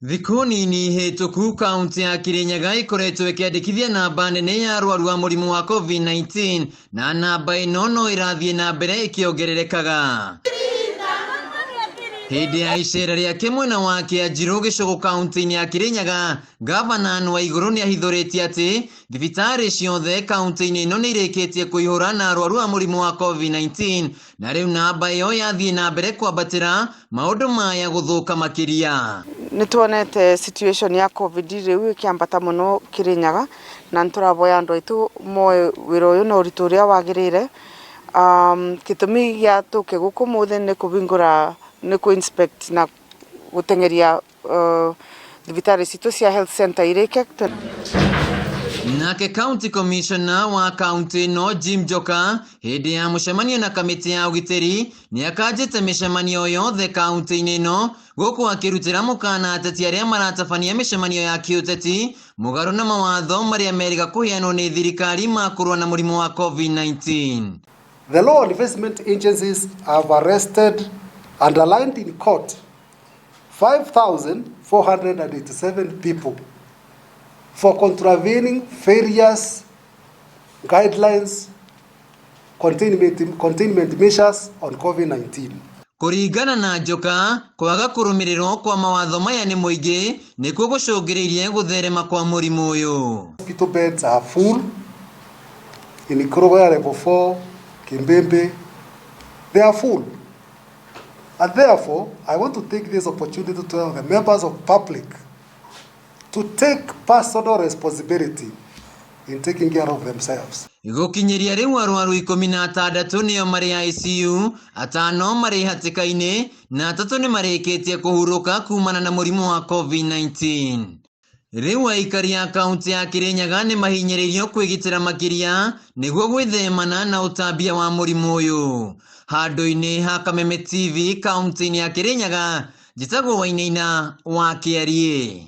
Thikũ nini hĩtũku kaunti ya Kirinyaga ikoretwo ĩkĩandĩkithia namba nene ya arwaru a mũrimũ wa COVID-19 na namba ĩno no ĩrathiĩ na mbere ĩkĩongererekaga. Hĩndĩ ya icera rĩake mwena wa Kĩanjĩrũ gĩcũgũ kaunti-inĩ ya Kirinyaga, Gavana Anne Waigũrũ nĩahithũrĩtie atĩ thibitarĩ ciothe kaunti-inĩ ĩno nĩirĩkĩtie kũihũra na arwaru a mũrimũ wa COVID-19 na rĩu namba ĩyo yathiĩ na mbere kwambatĩra maũndũ maya gũthũka makĩria. Nituonete situation ya COVID rĩu ĩkĩambata mũno Kirinyaga na nĩtũravoya andũ aitũ moe wĩra ũyũ na ũritũ ũrĩa wagĩrĩire. Gĩtũmi gĩa tũke gũkũ mũthĩ nĩ kũhingũra nĩ ku-inspect na gũtengeria thibitarĩ citũ cia health center irĩke. Nake County Commissioner wa kaunti ĩno Jim Njoka hĩndĩ ya mũcemanio na kamĩtĩ ya ũgitĩri nĩakanjĩte mĩcemanio yothe kaunti-inĩ ĩno gũkũ akĩrutĩra mũkana ateti arĩa maratabania mĩcemanio ya kĩũteti mũgarũ na mawatho marĩa meriga kũheanwo nĩ thirikari ma kũrũa na mũrimũ wa COVID-19. The law enforcement agencies have arrested and aligned in court 5,487 people for contravening various guidelines, containment measures on COVID-19. Kũringana na Njoka, kwaga kũrũmĩrĩrwo kwa mawatho maya nĩ mũingĩ nĩkuo gũcũngĩrĩirie gũtherema kwa mũrimũ ũyũ. Hospital beds are full in Ikorogoya level 4, Kimbembe, they are full. And therefore, I want to take this opportunity to tell the members of public to take personal responsibility in taking care of themselves. Gũkinyĩria rĩu arwaru 16 nĩo marĩ ICU, 5 marĩ hatĩka-inĩ na 3 nĩ marĩkĩtie kũhurũka kumana na mũrimũ wa COVID-19. Rĩu aikari a kaunti ya Kirinyaga nĩ mahinyĩrĩirio kwĩgitĩra makĩria nĩguo gwĩthemana na ũtambia wa mũrimũ ũyũ. Handũ-inĩ ha Kameme TV kaunti-inĩ ya Kirinyaga, njĩtagwo Wainaina wa Kĩarie.